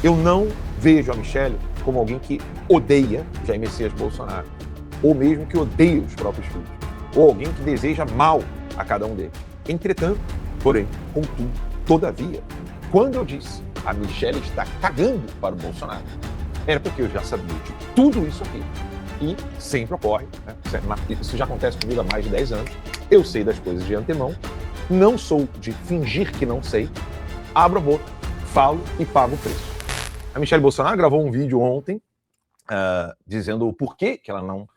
Eu não vejo a Michelle como alguém que odeia Jair Messias Bolsonaro, ou mesmo que odeia os próprios filhos, ou alguém que deseja mal a cada um deles. Entretanto, porém, contudo, todavia, quando eu disse a Michelle está cagando para o Bolsonaro, era porque eu já sabia de tudo isso aqui. E sempre ocorre, né? Isso já acontece comigo há mais de 10 anos, eu sei das coisas de antemão, não sou de fingir que não sei, abro a boca, falo e pago o preço. A Michelle Bolsonaro gravou um vídeo ontem dizendo o porquê que ela não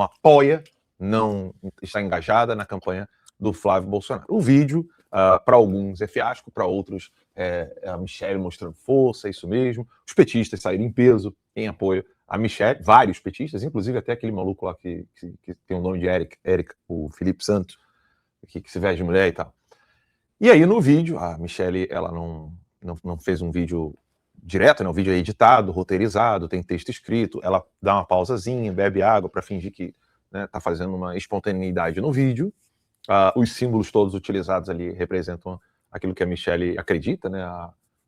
apoia, não está engajada na campanha do Flávio Bolsonaro. O vídeo, para alguns é fiasco, para outros é a Michelle mostrando força, isso mesmo. Os petistas saíram em peso em apoio a Michelle, vários petistas, inclusive até aquele maluco lá que tem o nome de Eric, o Felipe Santos, que se veste de mulher e tal. E aí no vídeo, a Michelle, ela não fez um vídeo direto, né? O vídeo é editado, roteirizado, tem texto escrito, ela dá uma pausazinha, bebe água para fingir que tá fazendo uma espontaneidade no vídeo. Os símbolos todos utilizados ali representam aquilo que a Michelle acredita, né?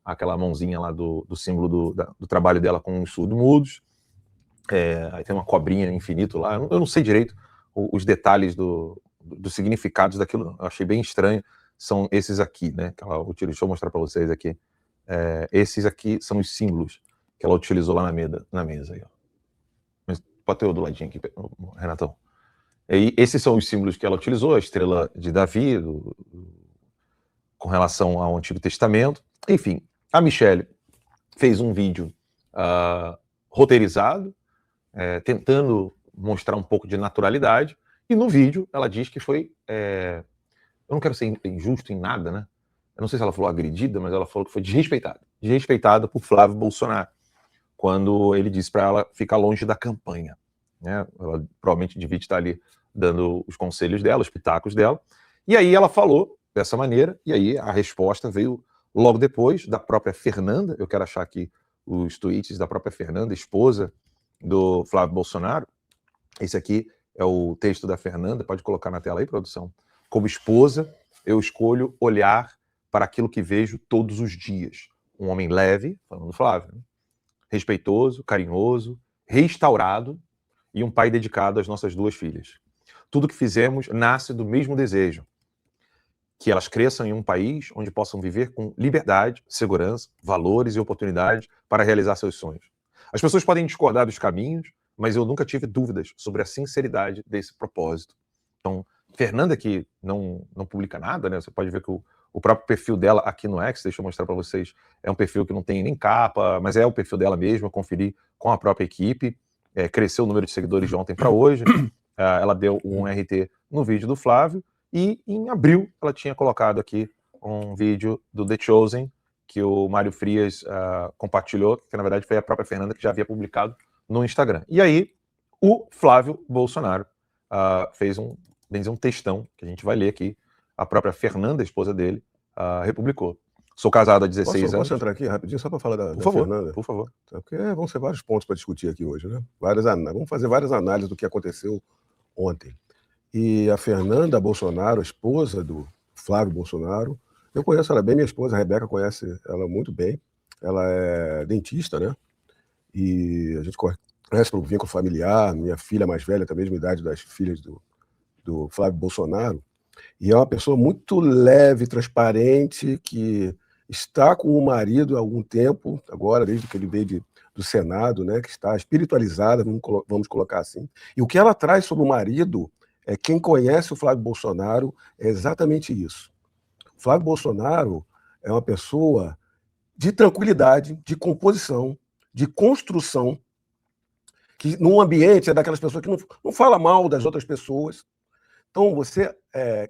Aquela mãozinha lá do símbolo do trabalho dela com os surdo-mudos. Aí tem uma cobrinha infinito lá. Eu não sei direito os detalhes dos significados daquilo. Eu achei bem estranho. São esses aqui, né? Que ela utilizou. Deixa eu mostrar para vocês aqui. Esses aqui são os símbolos que ela utilizou lá na mesa. Aí, ó. Mas pode ter o do ladinho aqui, Renatão. E esses são os símbolos que ela utilizou, a estrela de Davi, com relação ao Antigo Testamento. Enfim, a Michelle fez um vídeo roteirizado, tentando mostrar um pouco de naturalidade, e no vídeo ela diz que foi... eu não quero ser injusto em nada, né? Eu não sei se ela falou agredida, mas ela falou que foi desrespeitada por Flávio Bolsonaro, quando ele disse para ela ficar longe da campanha. Né? Ela provavelmente devia estar ali dando os conselhos dela, os pitacos dela, e aí ela falou dessa maneira, e aí a resposta veio logo depois da própria Fernanda. Eu quero achar aqui os tweets da própria Fernanda, esposa do Flávio Bolsonaro. Esse aqui é o texto da Fernanda, pode colocar na tela aí, produção. Como esposa, eu escolho olhar para aquilo que vejo todos os dias. Um homem leve, falando do Flávio, né? Respeitoso, carinhoso, restaurado e um pai dedicado às nossas duas filhas. Tudo que fizemos nasce do mesmo desejo, que elas cresçam em um país onde possam viver com liberdade, segurança, valores e oportunidades para realizar seus sonhos. As pessoas podem discordar dos caminhos, mas eu nunca tive dúvidas sobre a sinceridade desse propósito. Então, Fernanda, que não publica nada, né? Você pode ver que o próprio perfil dela aqui no X, deixa eu mostrar para vocês, é um perfil que não tem nem capa, mas é o perfil dela mesmo, eu conferi com a própria equipe, cresceu o número de seguidores de ontem para hoje, ela deu um RT no vídeo do Flávio, e em abril ela tinha colocado aqui um vídeo do The Chosen, que o Mário Frias compartilhou, que na verdade foi a própria Fernanda que já havia publicado no Instagram. E aí o Flávio Bolsonaro fez um textão, que a gente vai ler aqui, a própria Fernanda, a esposa dele, republicou. Sou casado há 16 anos. Posso entrar aqui rapidinho só para falar da Fernanda? Por favor. Porque vão ser vários pontos para discutir aqui hoje, né? Vamos fazer várias análises do que aconteceu ontem. E a Fernanda Bolsonaro, a esposa do Flávio Bolsonaro, eu conheço ela bem, minha esposa, a Rebeca, conhece ela muito bem. Ela é dentista, né? E a gente conhece pelo vínculo familiar, minha filha mais velha, da mesma idade das filhas do Flávio Bolsonaro. E é uma pessoa muito leve, transparente, que está com o marido há algum tempo, agora, desde que ele veio do Senado, né, que está espiritualizada, vamos colocar assim. E o que ela traz sobre o marido, quem conhece o Flávio Bolsonaro, é exatamente isso. O Flávio Bolsonaro é uma pessoa de tranquilidade, de composição, de construção, que num ambiente é daquelas pessoas que não fala mal das outras pessoas. Então, você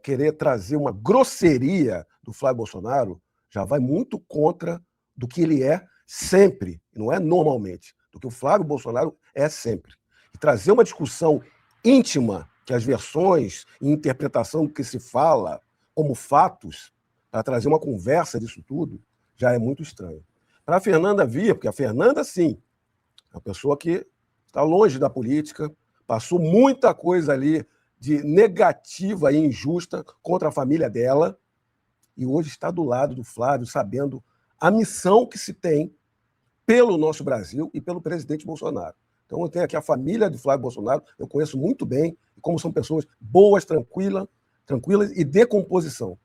querer trazer uma grosseria do Flávio Bolsonaro já vai muito contra do que ele é sempre, e não é normalmente, do que o Flávio Bolsonaro é sempre. E trazer uma discussão íntima, que as versões e interpretação do que se fala como fatos, para trazer uma conversa disso tudo, já é muito estranho. Para a Fernanda vir, porque a Fernanda, sim, é uma pessoa que está longe da política, passou muita coisa ali de negativa e injusta contra a família dela, e hoje está do lado do Flávio, sabendo a missão que se tem pelo nosso Brasil e pelo presidente Bolsonaro. Então, eu tenho aqui a família do Flávio Bolsonaro, eu conheço muito bem, como são pessoas boas, tranquilas e de composição.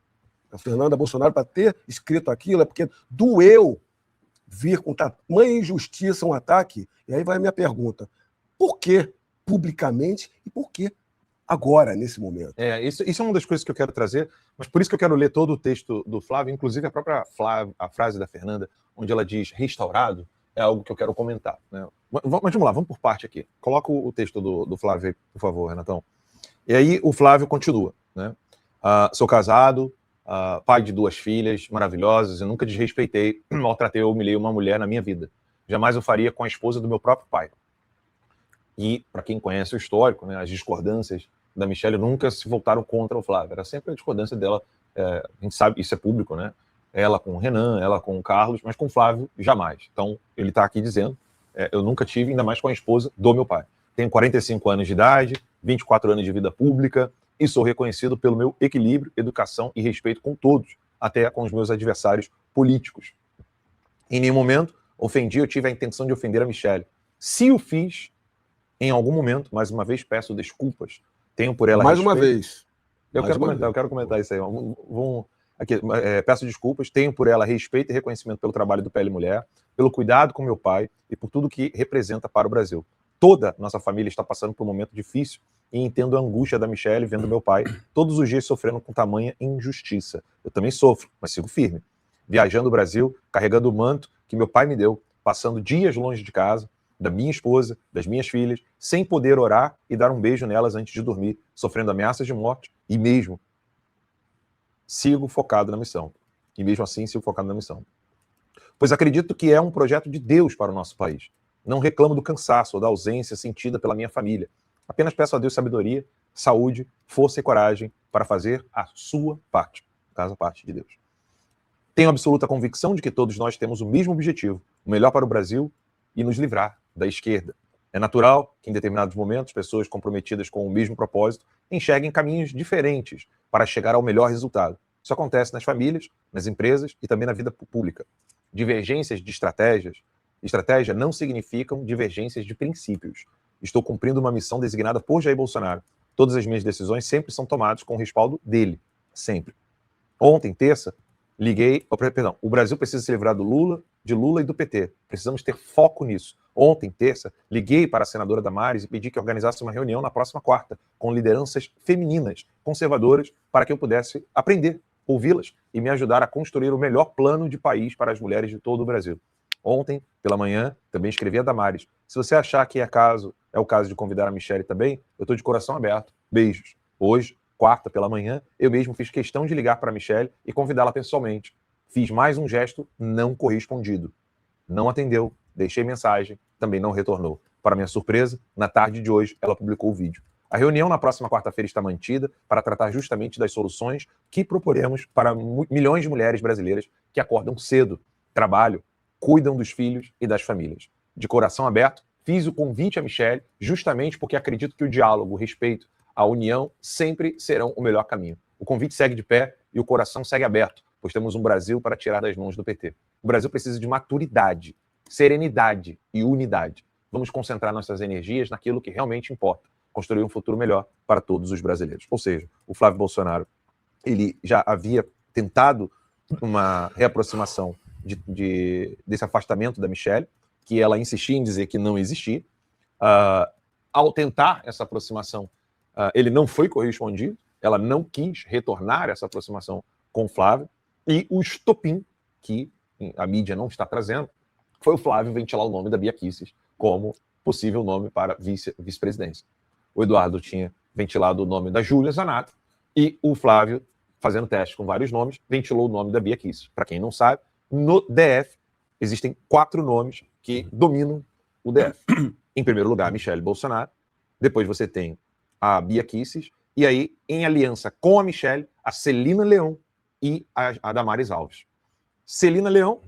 A Fernanda Bolsonaro, para ter escrito aquilo, é porque doeu vir com tamanha injustiça um ataque. E aí vai a minha pergunta: por que publicamente e por que agora, nesse momento? Isso é uma das coisas que eu quero trazer, mas por isso que eu quero ler todo o texto do Flávio, inclusive a própria Flávio, a frase da Fernanda, onde ela diz restaurado, é algo que eu quero comentar, né? Mas vamos lá, vamos por parte aqui. Coloca o texto do Flávio aí, por favor, Renatão. E aí o Flávio continua, né? Sou casado, pai de 2 filhas maravilhosas, eu nunca desrespeitei, maltratei ou humilhei uma mulher na minha vida. Jamais eu faria com a esposa do meu próprio pai. E, para quem conhece o histórico, né, as discordâncias da Michelle nunca se voltaram contra o Flávio. Era sempre a discordância dela, a gente sabe, isso é público, né? Ela com o Renan, ela com o Carlos, mas com o Flávio, jamais. Então, ele está aqui dizendo, eu nunca tive, ainda mais com a esposa do meu pai. Tenho 45 anos de idade, 24 anos de vida pública, e sou reconhecido pelo meu equilíbrio, educação e respeito com todos, até com os meus adversários políticos. Em nenhum momento ofendi ou tive a intenção de ofender a Michelle. Se o fiz, em algum momento, mais uma vez, peço desculpas. Tenho por ela mais respeito. Uma vez. Eu quero comentar isso aí. Aqui, peço desculpas, tenho por ela respeito e reconhecimento pelo trabalho do PL Mulher, pelo cuidado com meu pai e por tudo que representa para o Brasil. Toda nossa família está passando por um momento difícil e entendo a angústia da Michelle vendo meu pai todos os dias sofrendo com tamanha injustiça. Eu também sofro, mas sigo firme. Viajando o Brasil, carregando o manto que meu pai me deu, passando dias longe de casa, da minha esposa, das minhas filhas, sem poder orar e dar um beijo nelas antes de dormir, sofrendo ameaças de morte e mesmo sigo focado na missão. E mesmo assim sigo focado na missão. Pois acredito que é um projeto de Deus para o nosso país. Não reclamo do cansaço ou da ausência sentida pela minha família. Apenas peço a Deus sabedoria, saúde, força e coragem para fazer a sua parte. No caso, a parte de Deus. Tenho absoluta convicção de que todos nós temos o mesmo objetivo, o melhor para o Brasil e nos livrar da esquerda. É natural que, em determinados momentos, pessoas comprometidas com o mesmo propósito enxerguem caminhos diferentes para chegar ao melhor resultado. Isso acontece nas famílias, nas empresas e também na vida pública. Divergências de estratégia não significam divergências de princípios. Estou cumprindo uma missão designada por Jair Bolsonaro. Todas as minhas decisões sempre são tomadas com o respaldo dele. Sempre. Ontem, terça, o Brasil precisa se livrar de Lula e do PT. Precisamos ter foco nisso. Ontem, terça, liguei para a senadora Damares e pedi que organizasse uma reunião na próxima quarta, com lideranças femininas, conservadoras, para que eu pudesse aprender, ouvi-las e me ajudar a construir o melhor plano de país para as mulheres de todo o Brasil. Ontem, pela manhã, também escrevi a Damares. Se você achar que é o caso de convidar a Michelle também, eu estou de coração aberto. Beijos. Hoje, quarta pela manhã, eu mesmo fiz questão de ligar para a Michelle e convidá-la pessoalmente. Fiz mais um gesto não correspondido. Não atendeu, deixei mensagem, também não retornou. Para minha surpresa, na tarde de hoje, ela publicou o vídeo. A reunião na próxima quarta-feira está mantida para tratar justamente das soluções que proporemos para milhões de mulheres brasileiras que acordam cedo, trabalham, cuidam dos filhos e das famílias. De coração aberto, fiz o convite a Michelle justamente porque acredito que o diálogo, o respeito, a união sempre serão o melhor caminho. O convite segue de pé e o coração segue aberto, pois temos um Brasil para tirar das mãos do PT. O Brasil precisa de maturidade, serenidade e unidade. Vamos concentrar nossas energias naquilo que realmente importa, construir um futuro melhor para todos os brasileiros. Ou seja, o Flávio Bolsonaro, ele já havia tentado uma reaproximação desse afastamento da Michelle, que ela insistia em dizer que não existia. Ao tentar essa aproximação, ele não foi correspondido, ela não quis retornar essa aproximação com o Flávio, e o estopim, que a mídia não está trazendo, foi o Flávio ventilar o nome da Bia Kicis como possível nome para vice-presidência. O Eduardo tinha ventilado o nome da Júlia Zanato, e o Flávio, fazendo teste com vários nomes, ventilou o nome da Bia Kicis. Para quem não sabe, no DF existem 4 nomes que dominam o DF. Em primeiro lugar, a Michelle Bolsonaro, depois você tem a Bia Kicis, e aí, em aliança com a Michelle, a Celina Leão e a Damares Alves. Celina Leão,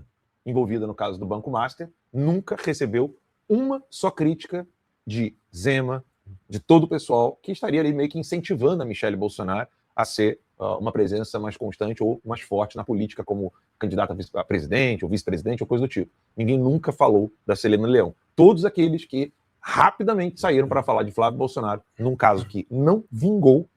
envolvida no caso do Banco Master, nunca recebeu uma só crítica de Zema, de todo o pessoal que estaria ali meio que incentivando a Michelle Bolsonaro a ser uma presença mais constante ou mais forte na política como candidata a presidente ou vice-presidente ou coisa do tipo. Ninguém nunca falou da Celina Leão. Todos aqueles que rapidamente saíram para falar de Flávio Bolsonaro, num caso que não vingou,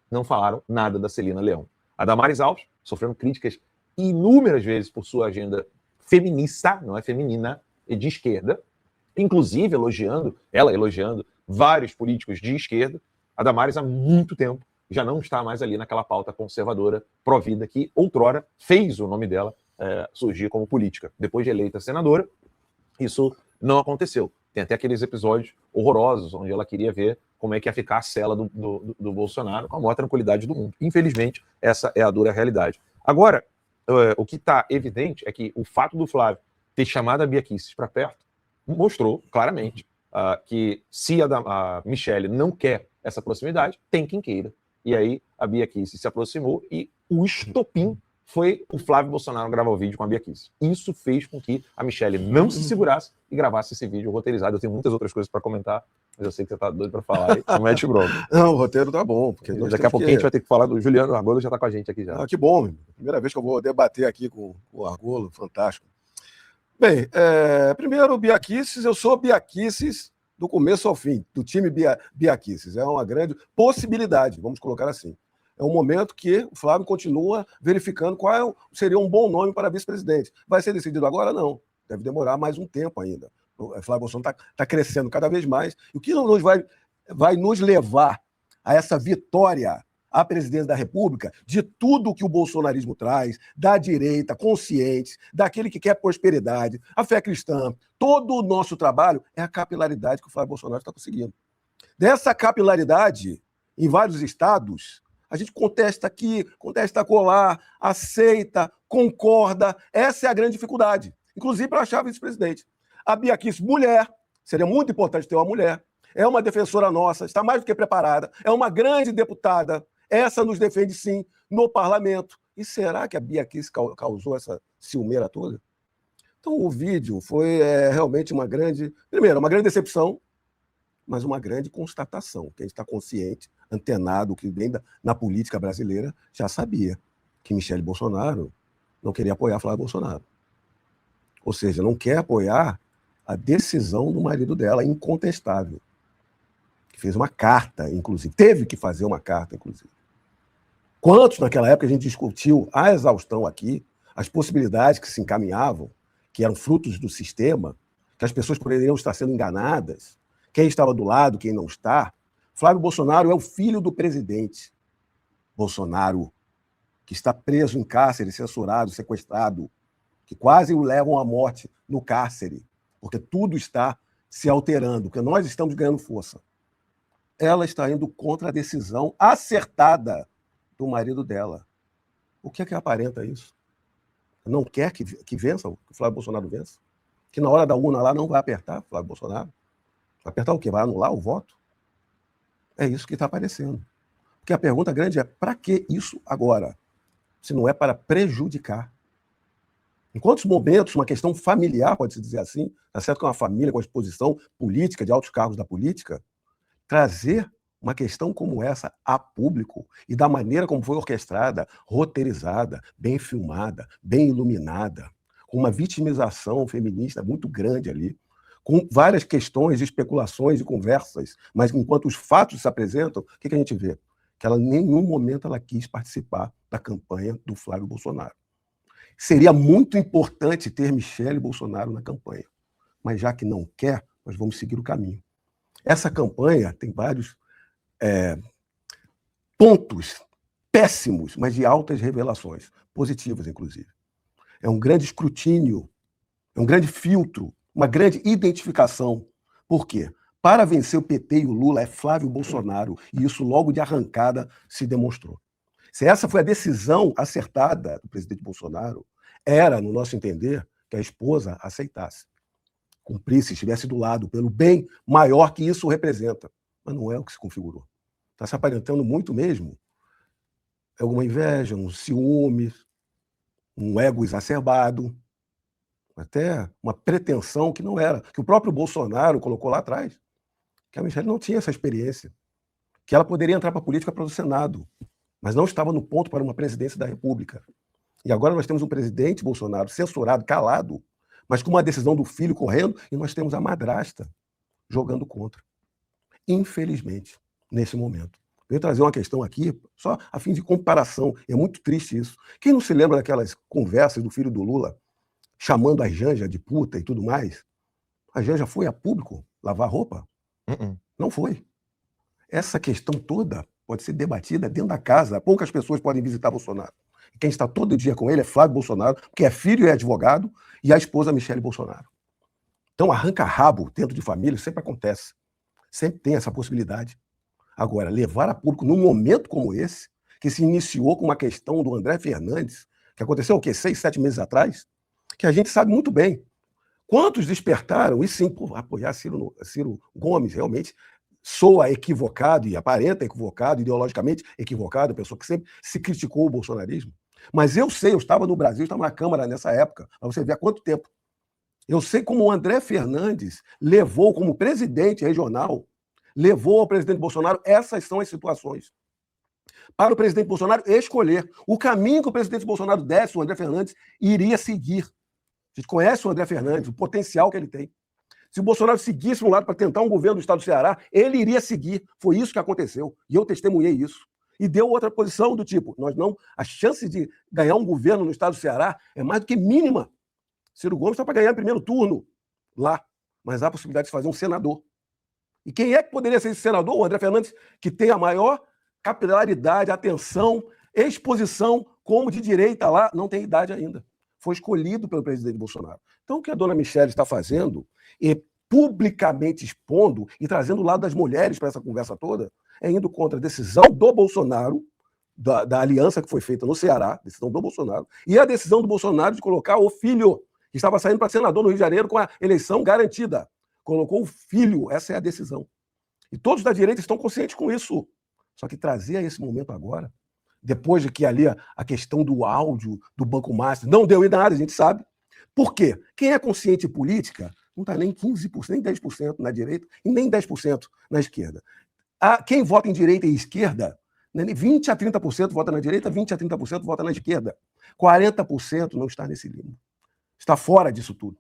não falaram nada da Celina Leão. A Damares Alves, sofrendo críticas inúmeras vezes por sua agenda feminista, não é feminina, e de esquerda, inclusive elogiando vários políticos de esquerda. A Damares há muito tempo já não está mais ali naquela pauta conservadora pró-vida que outrora fez o nome dela surgir como política. Depois de eleita senadora, isso não aconteceu. Tem até aqueles episódios horrorosos onde ela queria ver como é que ia ficar a cela do Bolsonaro com a maior tranquilidade do mundo. Infelizmente, essa é a dura realidade. Agora, o que está evidente é que o fato do Flávio ter chamado a Bia Kicis para perto mostrou claramente que se a Michelle não quer essa proximidade, tem quem queira. E aí a Bia Kicis se aproximou e o estopim foi o Flávio Bolsonaro gravar o vídeo com a Bia Kicis. Isso fez com que a Michelle não se segurasse e gravasse esse vídeo roteirizado. Eu tenho muitas outras coisas para comentar, mas eu sei que você tá doido para falar aí. Não mete bronca. Não, o roteiro tá bom. Porque daqui a pouquinho a gente vai ter que falar do Juliano Argolo, já tá com a gente aqui já. Que bom. Primeira vez que eu vou debater aqui com o Argolo, fantástico. Bem, primeiro, Bia Kicis, eu sou Bia Kicis do começo ao fim, do time Bia Kicis. É uma grande possibilidade, vamos colocar assim. É um momento que o Flávio continua verificando qual seria um bom nome para vice-presidente. Vai ser decidido agora? Não. Deve demorar mais um tempo ainda. O Flávio Bolsonaro está crescendo cada vez mais. E o que vai nos levar a essa vitória à presidência da República, de tudo que o bolsonarismo traz, da direita, consciente, daquele que quer prosperidade, a fé cristã, todo o nosso trabalho é a capilaridade que o Flávio Bolsonaro está conseguindo. Dessa capilaridade, em vários estados, a gente contesta aqui, contesta acolá, aceita, concorda. Essa é a grande dificuldade, inclusive para achar vice-presidente. A Bia Kicis, mulher, seria muito importante ter uma mulher, é uma defensora nossa, está mais do que preparada, é uma grande deputada, essa nos defende sim no parlamento. E será que a Bia Kicis causou essa ciumeira toda? Então o vídeo foi realmente uma grande decepção, mas uma grande constatação. Quem está consciente, antenado, que vem na política brasileira, já sabia que Michelle Bolsonaro não queria apoiar Flávio Bolsonaro. Ou seja, não quer apoiar a decisão do marido dela, incontestável. Que fez uma carta, inclusive. Teve que fazer uma carta, inclusive. Quantos, naquela época, a gente discutiu a exaustão aqui, as possibilidades que se encaminhavam, que eram frutos do sistema, que as pessoas poderiam estar sendo enganadas, quem estava do lado, quem não está. Flávio Bolsonaro é o filho do presidente Bolsonaro, que está preso em cárcere, censurado, sequestrado, que quase o levam à morte no cárcere, porque tudo está se alterando, porque nós estamos ganhando força. Ela está indo contra a decisão acertada do marido dela. O que é que aparenta isso? Não quer que vença, que o Flávio Bolsonaro vença? Que na hora da urna lá não vai apertar o Flávio Bolsonaro? Vai apertar o quê? Vai anular o voto? É isso que está aparecendo. Porque a pergunta grande é, para que isso agora? Se não é para prejudicar. Em quantos momentos uma questão familiar, pode-se dizer assim, tá certo que é uma família com exposição política, de altos cargos da política, trazer uma questão como essa a público e da maneira como foi orquestrada, roteirizada, bem filmada, bem iluminada, com uma vitimização feminista muito grande ali, com várias questões, especulações e conversas, mas enquanto os fatos se apresentam, o que a gente vê? Que ela, em nenhum momento, ela quis participar da campanha do Flávio Bolsonaro. Seria muito importante ter Michelle Bolsonaro na campanha, mas já que não quer, nós vamos seguir o caminho. Essa campanha tem vários pontos péssimos, mas de altas revelações, positivas, inclusive. É um grande escrutínio, é um grande filtro, uma grande identificação. Por quê? Para vencer o PT e o Lula é Flávio Bolsonaro, e isso logo de arrancada se demonstrou. Se essa foi a decisão acertada do presidente Bolsonaro, era, no nosso entender, que a esposa aceitasse, cumprisse, estivesse do lado, pelo bem maior que isso representa. Mas não é o que se configurou. Está se aparentando muito mesmo. É alguma inveja, um ciúme, um ego exacerbado, até uma pretensão que não era, que o próprio Bolsonaro colocou lá atrás, que a Michelle não tinha essa experiência, que ela poderia entrar para a política para o Senado. mas não estava no ponto para uma presidência da República. E agora nós temos um presidente Bolsonaro censurado, calado, mas com uma decisão do filho correndo, e nós temos a madrasta jogando contra. Infelizmente, nesse momento. Venho trazer uma questão aqui, só a fim de comparação. É muito triste isso. Quem não se lembra daquelas conversas do filho do Lula, chamando a Janja de puta e tudo mais? A Janja foi a público lavar roupa? Não foi. Essa questão toda pode ser debatida dentro da casa. Poucas pessoas podem visitar Bolsonaro. Quem está todo dia com ele é Flávio Bolsonaro, que é filho e é advogado, e a esposa Michele Bolsonaro. Então, arranca-rabo dentro de família sempre acontece. Sempre tem essa possibilidade. Agora, levar a público num momento como esse, que se iniciou com uma questão do André Fernandes, que aconteceu o quê? 6, 7 meses atrás, que a gente sabe muito bem. Quantos despertaram e sim, apoiar Ciro Gomes realmente soa equivocado e aparenta equivocado, ideologicamente equivocado, pessoa que sempre se criticou o bolsonarismo. Mas eu sei, eu estava no Brasil, estava na Câmara nessa época, para você ver há quanto tempo. Eu sei como o André Fernandes levou, como presidente regional, levou ao presidente Bolsonaro, essas são as situações. Para o presidente Bolsonaro escolher o caminho que o presidente Bolsonaro desse, o André Fernandes iria seguir. A gente conhece o André Fernandes, o potencial que ele tem. Se o Bolsonaro seguisse um lado para tentar um governo do estado do Ceará, ele iria seguir. Foi isso que aconteceu. E eu testemunhei isso. E deu outra posição do tipo, a chance de ganhar um governo no estado do Ceará é mais do que mínima. Ciro Gomes está para ganhar em primeiro turno lá, mas há a possibilidade de fazer um senador. E quem é que poderia ser esse senador? O André Fernandes, que tem a maior capilaridade, atenção, exposição como de direita lá, não tem idade ainda. Foi escolhido pelo presidente Bolsonaro. Então, o que a dona Michele está fazendo, e publicamente expondo e trazendo o lado das mulheres para essa conversa toda, é indo contra a decisão do Bolsonaro, da aliança que foi feita no Ceará, decisão do Bolsonaro, e a decisão do Bolsonaro de colocar o filho, que estava saindo para senador no Rio de Janeiro com a eleição garantida. Colocou o filho, essa é a decisão. E todos da direita estão conscientes com isso. Só que trazer a esse momento agora, depois de que ali a questão do áudio do Banco Master não deu em nada, a gente sabe. Por quê? Quem é consciente política não está nem 15%, nem 10% na direita e nem 10% na esquerda. Quem vota em direita e esquerda, 20% a 30% vota na direita, 20% a 30% vota na esquerda. 40% não está nesse limbo. Está fora disso tudo.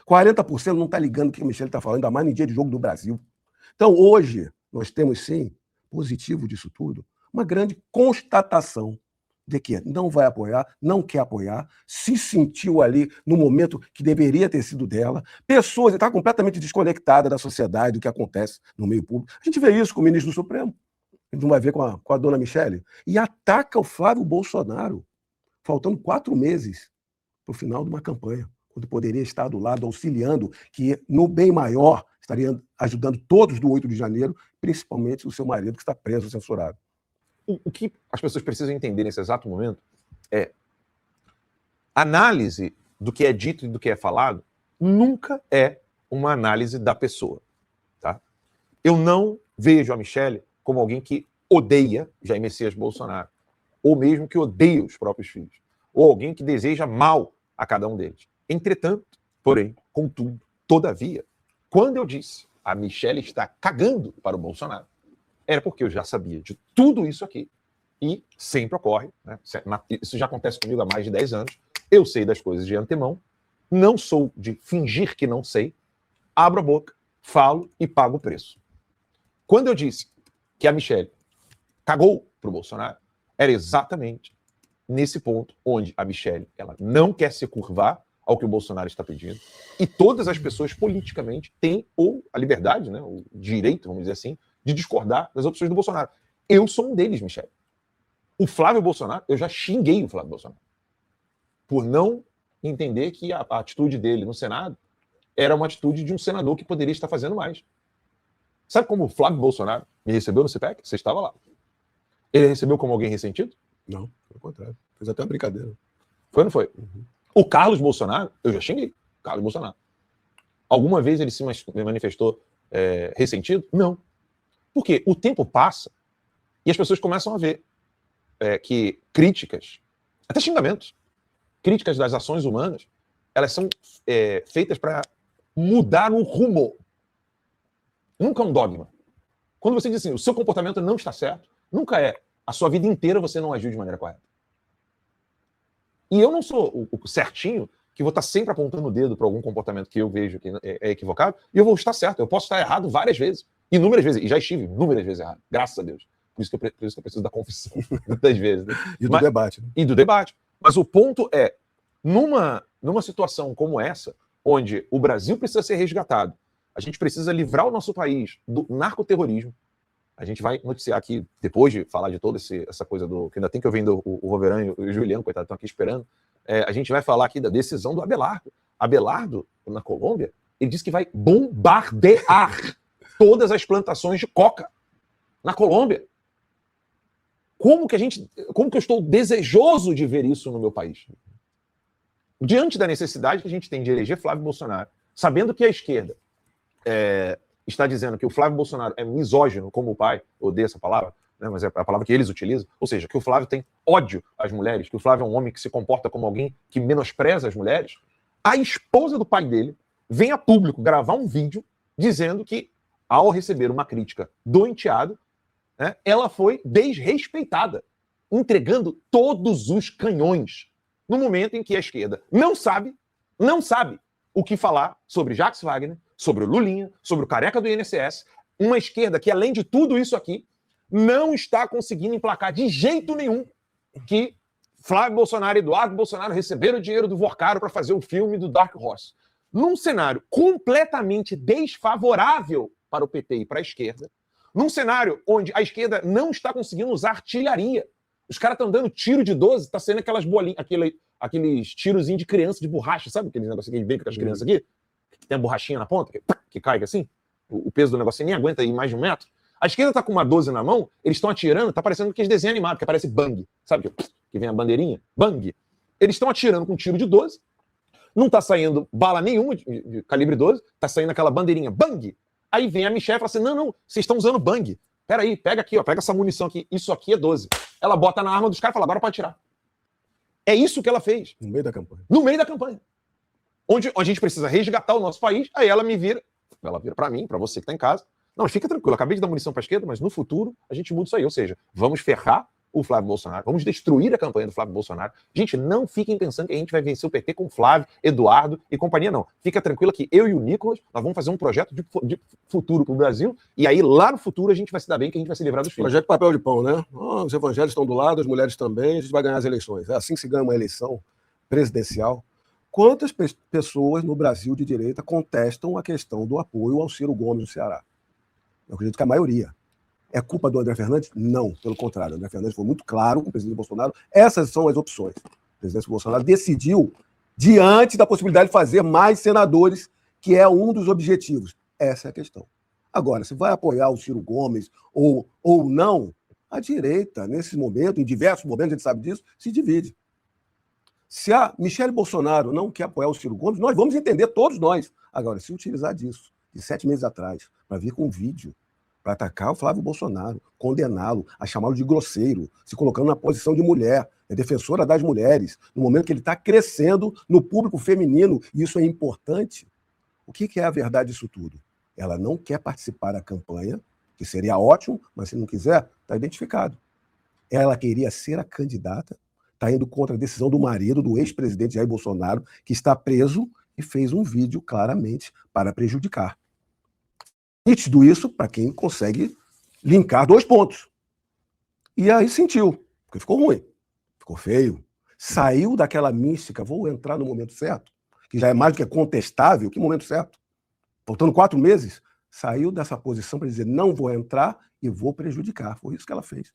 40% não está ligando o que a Michele está falando, ainda mais no dia de jogo do Brasil. Então, hoje, nós temos, sim, positivo disso tudo, uma grande constatação de que não vai apoiar, não quer apoiar, se sentiu ali no momento que deveria ter sido dela, pessoas, está completamente desconectada da sociedade, do que acontece no meio público. A gente vê isso com o ministro do Supremo, a gente não vai ver com a dona Michele, e ataca o Flávio Bolsonaro, faltando 4 meses para o final de uma campanha, quando poderia estar do lado, auxiliando, que no bem maior estaria ajudando todos do 8 de janeiro, principalmente o seu marido, que está preso, censurado. O que as pessoas precisam entender nesse exato momento é análise do que é dito e do que é falado nunca é uma análise da pessoa. Tá? Eu não vejo a Michele como alguém que odeia Jair Messias Bolsonaro, ou mesmo que odeia os próprios filhos, ou alguém que deseja mal a cada um deles. Entretanto, porém, contudo, todavia, quando eu disse a Michele está cagando para o Bolsonaro, era porque eu já sabia de tudo isso aqui. E sempre ocorre, né? Isso já acontece comigo há mais de 10 anos. Eu sei das coisas de antemão, não sou de fingir que não sei, abro a boca, falo e pago o preço. Quando eu disse que a Michele cagou para o Bolsonaro, era exatamente nesse ponto onde a Michele ela não quer se curvar ao que o Bolsonaro está pedindo, e todas as pessoas politicamente têm ou a liberdade, né, o direito, vamos dizer assim, de discordar das opções do Bolsonaro. Eu sou um deles, Michele. O Flávio Bolsonaro, eu já xinguei o Flávio Bolsonaro por não entender que a atitude dele no Senado era uma atitude de um senador que poderia estar fazendo mais. Sabe como o Flávio Bolsonaro me recebeu no CPEC? Você estava lá. Ele recebeu como alguém ressentido? Não, pelo contrário. Fez até uma brincadeira. Foi ou não foi? Uhum. O Carlos Bolsonaro, eu já xinguei. Carlos Bolsonaro. Alguma vez ele se manifestou ressentido? Não. Porque o tempo passa e as pessoas começam a ver que críticas, até xingamentos, críticas das ações humanas, elas são feitas para mudar o rumo. Nunca um dogma. Quando você diz assim, o seu comportamento não está certo, nunca é a sua vida inteira você não agiu de maneira correta. E eu não sou o certinho que vou estar sempre apontando o dedo para algum comportamento que eu vejo que é equivocado, e eu vou estar certo. Eu posso estar errado várias vezes. Inúmeras vezes. E já estive inúmeras vezes errado. Graças a Deus. Por isso que eu preciso da confissão. Muitas vezes. Né? E do debate. Né? E do debate. Mas o ponto é, numa situação como essa, onde o Brasil precisa ser resgatado, a gente precisa livrar o nosso país do narcoterrorismo. A gente vai noticiar aqui, depois de falar de toda essa coisa do... que ainda tem que ouvir o Roveran e o Juliano, coitado, estão aqui esperando. A gente vai falar aqui da decisão do Abelardo. Abelardo, na Colômbia, ele disse que vai bombardear todas as plantações de coca na Colômbia. Como que eu estou desejoso de ver isso no meu país? Diante da necessidade que a gente tem de eleger Flávio Bolsonaro, sabendo que a esquerda está dizendo que o Flávio Bolsonaro é misógino, como o pai, odeia essa palavra, né, mas é a palavra que eles utilizam, ou seja, que o Flávio tem ódio às mulheres, que o Flávio é um homem que se comporta como alguém que menospreza as mulheres, a esposa do pai dele vem a público gravar um vídeo dizendo que, ao receber uma crítica do enteado, né, ela foi desrespeitada, entregando todos os canhões, no momento em que a esquerda não sabe o que falar sobre Jacques Wagner, sobre o Lulinha, sobre o careca do INSS, uma esquerda que, além de tudo isso aqui, não está conseguindo emplacar de jeito nenhum que Flávio Bolsonaro e Eduardo Bolsonaro receberam o dinheiro do Vorcaro para fazer o filme do Dark Horse. Num cenário completamente desfavorável para o PT e para a esquerda, num cenário onde a esquerda não está conseguindo usar artilharia. Os caras estão dando tiro de 12, tá sendo aquelas bolinhas, aqueles tirozinhos de criança de borracha, sabe aquele negócio que brinca com as crianças aqui? Que tem a borrachinha na ponta, que cai assim? O peso do negócio nem aguenta ir mais de 1 metro. A esquerda tá com uma 12 na mão, eles estão atirando, tá parecendo aqueles desenhos animados, que aparece bang, sabe? Que vem a bandeirinha, bang. Eles estão atirando com tiro de 12, não tá saindo bala nenhuma de calibre 12, tá saindo aquela bandeirinha, bang. Aí vem a Michelle e fala assim, não, vocês estão usando bang. Peraí, pega aqui, ó, pega essa munição aqui, isso aqui é 12. Ela bota na arma dos caras e fala, agora pode atirar. É isso que ela fez. No meio da campanha. No meio da campanha. Onde a gente precisa resgatar o nosso país, aí ela vira para mim, para você que tá em casa. Não, fica tranquilo, acabei de dar munição para a esquerda, mas no futuro a gente muda isso aí. Ou seja, vamos ferrar o Flávio Bolsonaro, vamos destruir a campanha do Flávio Bolsonaro. Gente, não fiquem pensando que a gente vai vencer o PT com Flávio, Eduardo e companhia, não. Fica tranquila que eu e o Nicolas, nós vamos fazer um projeto de futuro para o Brasil, e aí lá no futuro a gente vai se dar bem, que a gente vai se livrar dos filhos. Projeto papel de pão, né? Os evangélicos estão do lado, as mulheres também, a gente vai ganhar as eleições. É assim que se ganha uma eleição presidencial. Quantas pessoas no Brasil de direita contestam a questão do apoio ao Ciro Gomes no Ceará? Eu acredito que a maioria. É culpa do André Fernandes? Não, pelo contrário. O André Fernandes foi muito claro com o presidente Bolsonaro. Essas são as opções. O presidente Bolsonaro decidiu, diante da possibilidade de fazer mais senadores, que é um dos objetivos. Essa é a questão. Agora, se vai apoiar o Ciro Gomes ou não, a direita, nesse momento, em diversos momentos, a gente sabe disso, se divide. Se a Michelle Bolsonaro não quer apoiar o Ciro Gomes, nós vamos entender, todos nós. Agora, se utilizar disso, de 7 meses atrás, para vir com um vídeo, para atacar o Flávio Bolsonaro, condená-lo, a chamá-lo de grosseiro, se colocando na posição de mulher, é defensora das mulheres, no momento que ele está crescendo no público feminino, e isso é importante. O que é a verdade disso tudo? Ela não quer participar da campanha, que seria ótimo, mas se não quiser, está identificado. Ela queria ser a candidata, está indo contra a decisão do marido, do ex-presidente Jair Bolsonaro, que está preso e fez um vídeo claramente para prejudicar. Nítido isso para quem consegue linkar 2 pontos. E aí sentiu, porque ficou ruim, ficou feio. Saiu daquela mística, vou entrar no momento certo, que já é mais do que contestável, que momento certo? Faltando 4 meses, saiu dessa posição para dizer não vou entrar e vou prejudicar. Foi isso que ela fez.